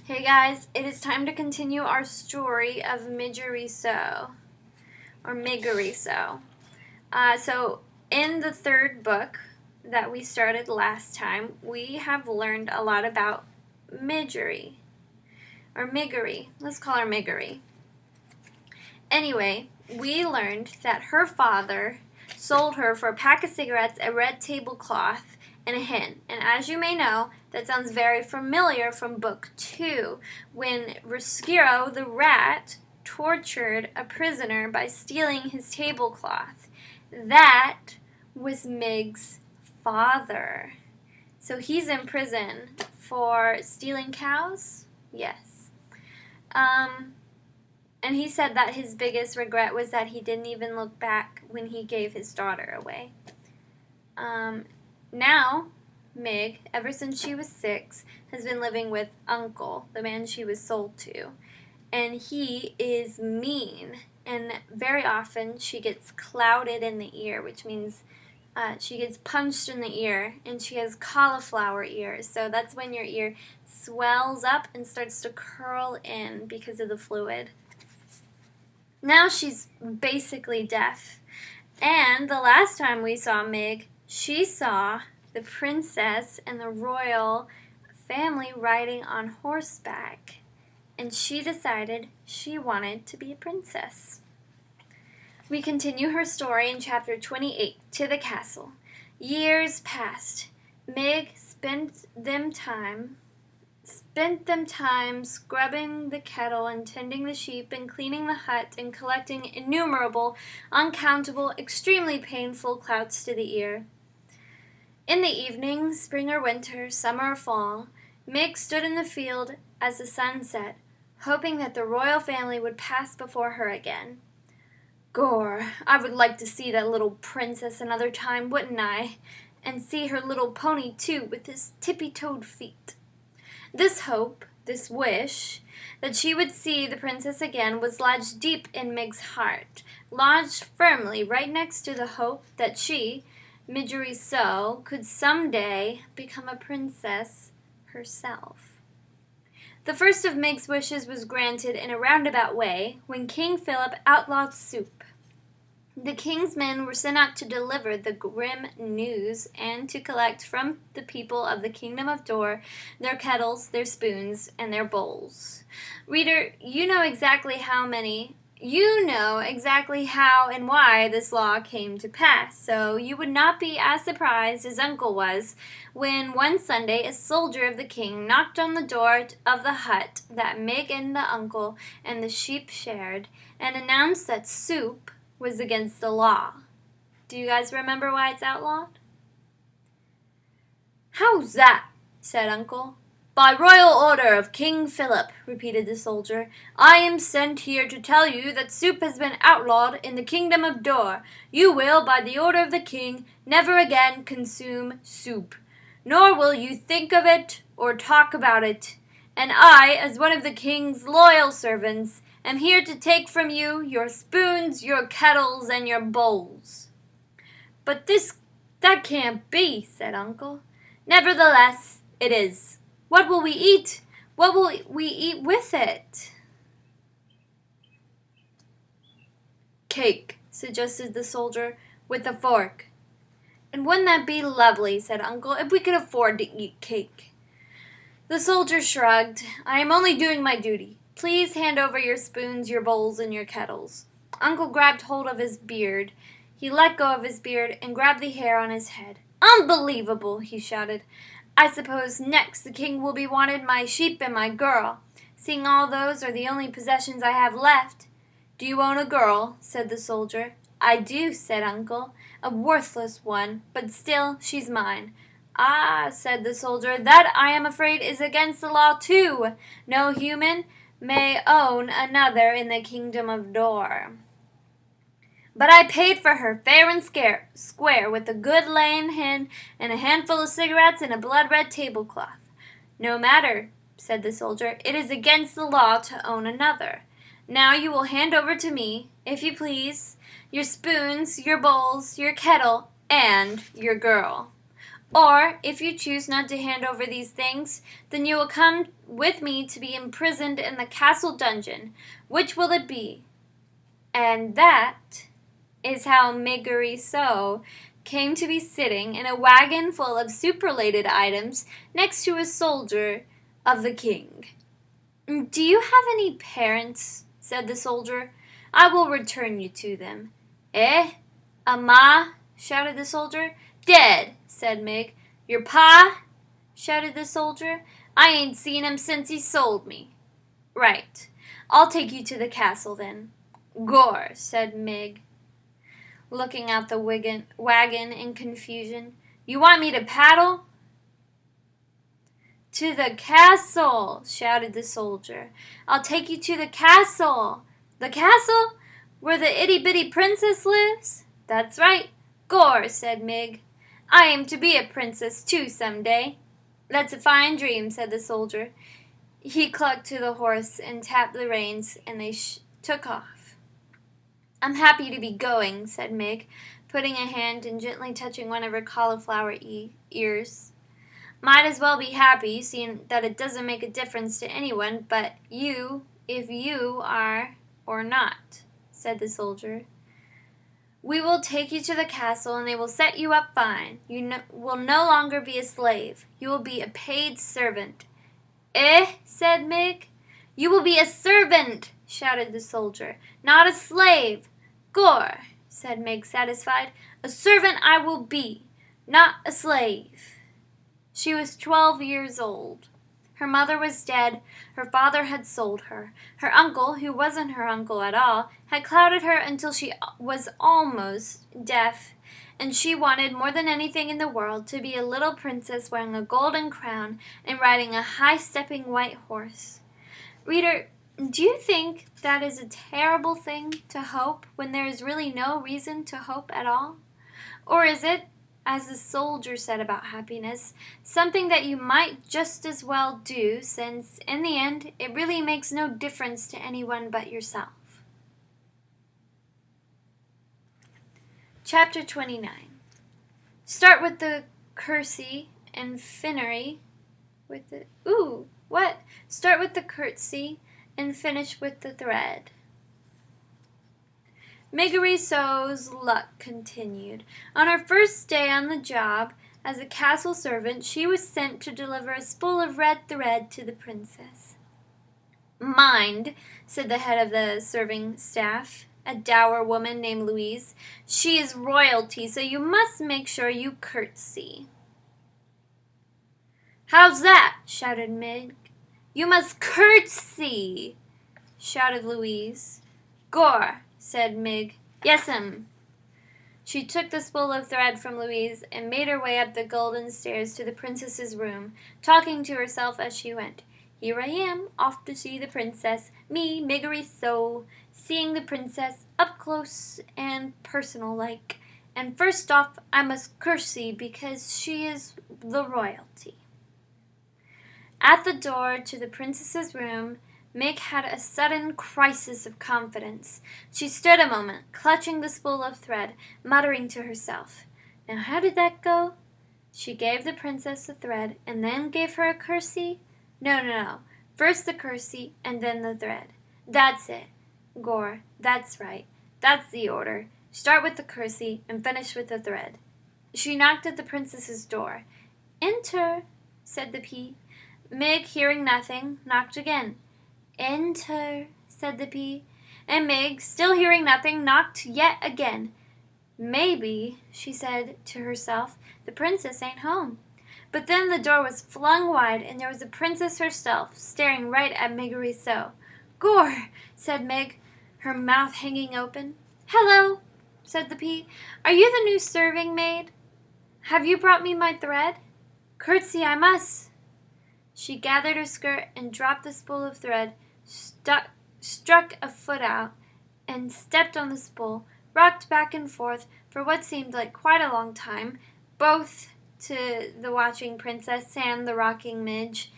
Hey guys, it is time to continue our story of Midgeriso, or Migeriso. So, in the third book that we started last time, we have learned a lot about Midgeri, or Miggery. Let's call her Miggery. Anyway, we learned that her father sold her for a pack of cigarettes, a red tablecloth, and a hen. And as you may know, that sounds very familiar from book 2, when Roscuro the rat tortured a prisoner by stealing his tablecloth. That was Mig's father. So he's in prison for stealing cows? Yes. And he said that his biggest regret was that he didn't even look back when he gave his daughter away. Now, Mig, ever since she was 6, has been living with Uncle, the man she was sold to. And he is mean. And very often she gets clouded in the ear, which means she gets punched in the ear, and she has cauliflower ears. So that's when your ear swells up and starts to curl in because of the fluid. Now she's basically deaf. And the last time we saw Mig, she saw the princess and the royal family riding on horseback. And she decided she wanted to be a princess. We continue her story in chapter 28, To the Castle. Years passed. Mig spent them time scrubbing the kettle and tending the sheep and cleaning the hut and collecting innumerable, uncountable, extremely painful clouts to the ear. In the evening, spring or winter, summer or fall, Mig stood in the field as the sun set, hoping that the royal family would pass before her again. Gore, I would like to see that little princess another time, wouldn't I? And see her little pony, too, with his tippy-toed feet. This hope, this wish, that she would see the princess again was lodged deep in Mig's heart, lodged firmly right next to the hope that she, Midgeriso, could someday become a princess herself. The first of Mig's wishes was granted in a roundabout way when King Philip outlawed soup. The king's men were sent out to deliver the grim news and to collect from the people of the kingdom of Dor their kettles, their spoons, and their bowls. Reader, you know exactly how and why this law came to pass, so you would not be as surprised as Uncle was when one Sunday a soldier of the king knocked on the door of the hut that Mig and the uncle and the sheep shared and announced that soup was against the law. Do you guys remember why it's outlawed? How's that? Said Uncle. By royal order of King Philip, repeated the soldier, I am sent here to tell you that soup has been outlawed in the kingdom of Dor. You will, by the order of the king, never again consume soup, nor will you think of it or talk about it. And I, as one of the king's loyal servants, am here to take from you your spoons, your kettles, and your bowls. But that can't be, said Uncle. Nevertheless, it is. What will we eat? What will we eat with it? Cake, suggested the soldier, with a fork. And wouldn't that be lovely, said Uncle, if we could afford to eat cake? The soldier shrugged. I am only doing my duty. Please hand over your spoons, your bowls, and your kettles. Uncle grabbed hold of his beard. He let go of his beard and grabbed the hair on his head. Unbelievable, he shouted. I suppose next the king will be wanted my sheep and my girl, seeing all those are the only possessions I have left. Do you own a girl? Said the soldier. I do, said Uncle. A worthless one, but still she's mine. Ah, said the soldier, that I am afraid is against the law too. No human may own another in the kingdom of Dor. But I paid for her fair and square with a good laying hen and a handful of cigarettes and a blood-red tablecloth. No matter, said the soldier, it is against the law to own another. Now you will hand over to me, if you please, your spoons, your bowls, your kettle, and your girl. Or, if you choose not to hand over these things, then you will come with me to be imprisoned in the castle dungeon. Which will it be?" And that is how Megariso came to be sitting in a wagon full of superlated items next to a soldier of the king. "Do you have any parents?" said the soldier. "I will return you to them." "Eh? A ma?" shouted the soldier. "Dead," said Mig. "Your pa?" shouted the soldier. "I ain't seen him since he sold me." "Right. I'll take you to the castle then." "Gore," said Mig, looking out the wagon in confusion. "You want me to paddle?" "To the castle," shouted the soldier. "I'll take you to the castle." "The castle? Where the itty-bitty princess lives?" "That's right." "Gore," said Mig. "I aim to be a princess, too, some day." "That's a fine dream," said the soldier. He clucked to the horse and tapped the reins, and they took off. "I'm happy to be going," said Mig, putting a hand and gently touching one of her cauliflower ears. "Might as well be happy, seeing that it doesn't make a difference to anyone but you if you are or not," said the soldier. "We will take you to the castle, and they will set you up fine. You will no longer be a slave. You will be a paid servant." "Eh?" said Mig. "You will be a servant," shouted the soldier, "not a slave." "Gore," said Mig, satisfied. "A servant I will be, not a slave." She was 12 years old. Her mother was dead. Her father had sold her. Her uncle, who wasn't her uncle at all, had clouded her until she was almost deaf, and she wanted more than anything in the world to be a little princess wearing a golden crown and riding a high-stepping white horse. Reader, do you think that is a terrible thing to hope when there is really no reason to hope at all? Or is it, as the soldier said about happiness, something that you might just as well do, since, in the end, it really makes no difference to anyone but yourself? Chapter 29. Start with the curtsy and finery with the... Start with the curtsy and finish with the thread. Megariso's luck continued. On her first day on the job as a castle servant, she was sent to deliver a spool of red thread to the princess. "Mind," said the head of the serving staff, a dour woman named Louise. "She is royalty, so you must make sure you curtsy." "How's that?" shouted Mig. "You must curtsy," shouted Louise. "Gore," said Mig. "Yes'm." She took the spool of thread from Louise and made her way up the golden stairs to the princess's room, talking to herself as she went. "Here I am, off to see the princess, me, Megariso, seeing the princess up close and personal-like. And first off, I must curtsy because she is the royalty." At the door to the princess's room, Meg had a sudden crisis of confidence. She stood a moment, clutching the spool of thread, muttering to herself. "Now how did that go?" She gave the princess the thread, and then gave her a curtsy. No. First the curtsy, and then the thread. "That's it. Gore, that's right. That's the order. Start with the curtsy, and finish with the thread." She knocked at the princess's door. "Enter," said the pea. Meg, hearing nothing, knocked again. "Enter," said the pea. And Meg, still hearing nothing, knocked yet again. "Maybe," she said to herself, "the princess ain't home." But then the door was flung wide, and there was the princess herself, staring right at Megariso. "Gore," said Meg, her mouth hanging open. "Hello," said the pea. "Are you the new serving maid? Have you brought me my thread?" "Curtsy I must." She gathered her skirt and dropped the spool of thread, struck a foot out, and stepped on the spool, rocked back and forth for what seemed like quite a long time, both to the watching princess and the rocking midge,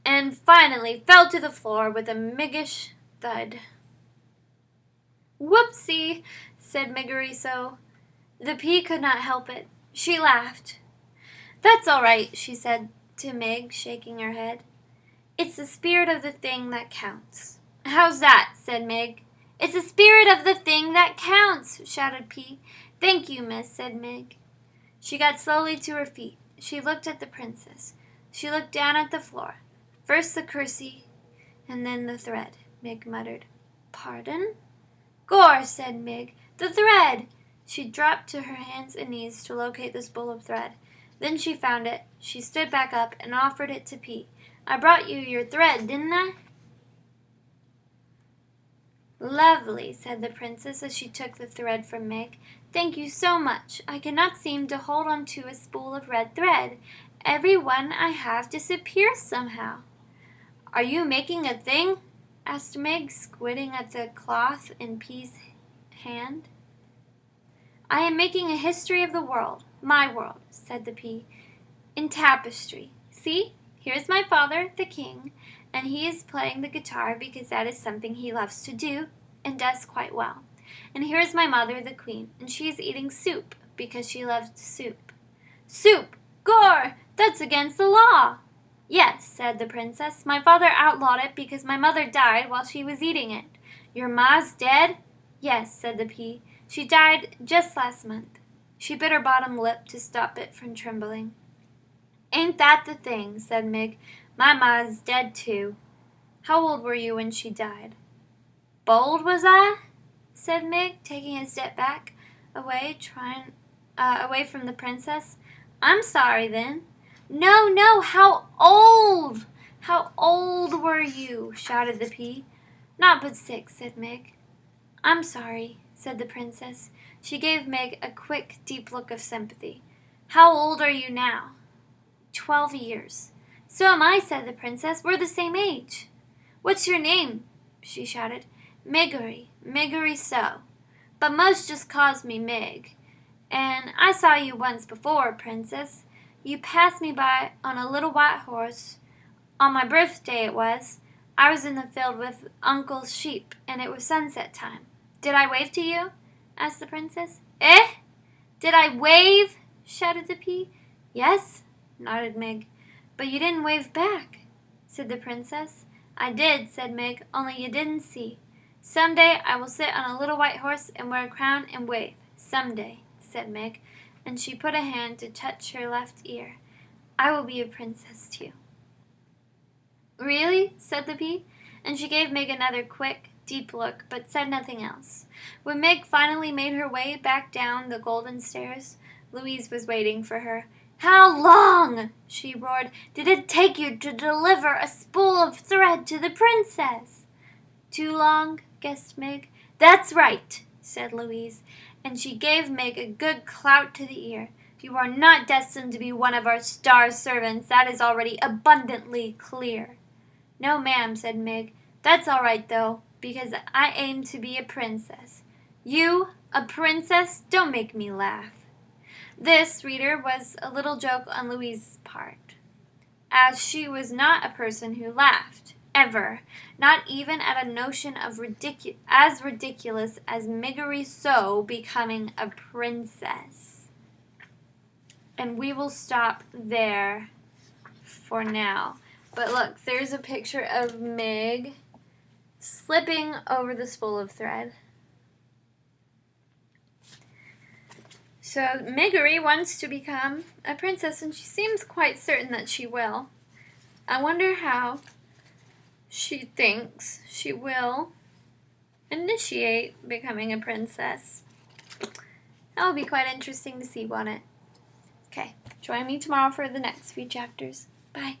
and finally fell to the floor with a miggish thud. "Whoopsie," said Megariso. The pea could not help it. She laughed. That's all right, she said to Meg, shaking her head. It's the spirit of the thing that counts. How's that? Said Meg. It's the spirit of the thing that counts, shouted P. Thank you, miss, said Meg. She got slowly to her feet. She looked at the princess. She looked down at the floor. First the kersey, and then the thread, Meg muttered. Pardon? Gore, said Meg. The thread! She dropped to her hands and knees to locate the spool of thread. Then she found it. She stood back up and offered it to Pete. I brought you your thread, didn't I? Lovely, said the princess as she took the thread from Meg. Thank you so much. I cannot seem to hold on to a spool of red thread. Every one I have disappears somehow. Are you making a thing? Asked Meg, squinting at the cloth in Pea's hand. I am making a history of the world, my world, said the Pea, in tapestry. See, here's my father, the king, and he is playing the guitar because that is something he loves to do and does quite well. And here's my mother, the queen, and she is eating soup because she loves soup. Soup! Gore! That's against the law! Yes, said the princess. My father outlawed it because my mother died while she was eating it. Your ma's dead? Yes, said the Pea. She died just last month. She bit her bottom lip to stop it from trembling. Ain't that the thing, said Meg. My ma's dead too. How old were you when she died? Bold was I? Said Meg, taking a step back, away from the princess. I'm sorry then. No, how old? How old were you? Shouted the Pea. Not but 6, said Meg. I'm sorry, said the princess. She gave Meg a quick, deep look of sympathy. How old are you now? 12 years. So am I, said the princess. We're the same age. What's your name? She shouted. Miggery So. But most just calls me Meg. And I saw you once before, princess. You passed me by on a little white horse. On my birthday it was. I was in the field with uncle's sheep, and it was sunset time. Did I wave to you? Asked the princess. Eh? Did I wave? Shouted the Pea. Yes, nodded Meg. But you didn't wave back, said the princess. I did, said Meg, only you didn't see. Some day I will sit on a little white horse and wear a crown and wave. Some day, said Meg, and she put a hand to touch her left ear. I will be a princess too. Really? Said the Pea, and she gave Meg another quick, deep look, but said nothing else. When Meg finally made her way back down the golden stairs, Louise was waiting for her. How long, she roared, did it take you to deliver a spool of thread to the princess? Too long, guessed Meg. That's right, said Louise, and she gave Meg a good clout to the ear. You are not destined to be one of our star servants. That is already abundantly clear. No, ma'am, said Meg. That's all right, though, because I aim to be a princess. You, a princess? Don't make me laugh. This, reader, was a little joke on Louise's part, as she was not a person who laughed, ever, not even at a notion of as ridiculous as Miggery So becoming a princess. And we will stop there for now. But look, there's a picture of Meg slipping over the spool of thread. So Miggery wants to become a princess, and she seems quite certain that she will. I wonder how she thinks she will initiate becoming a princess. That will be quite interesting to see, won't it? Okay, join me tomorrow for the next few chapters. Bye.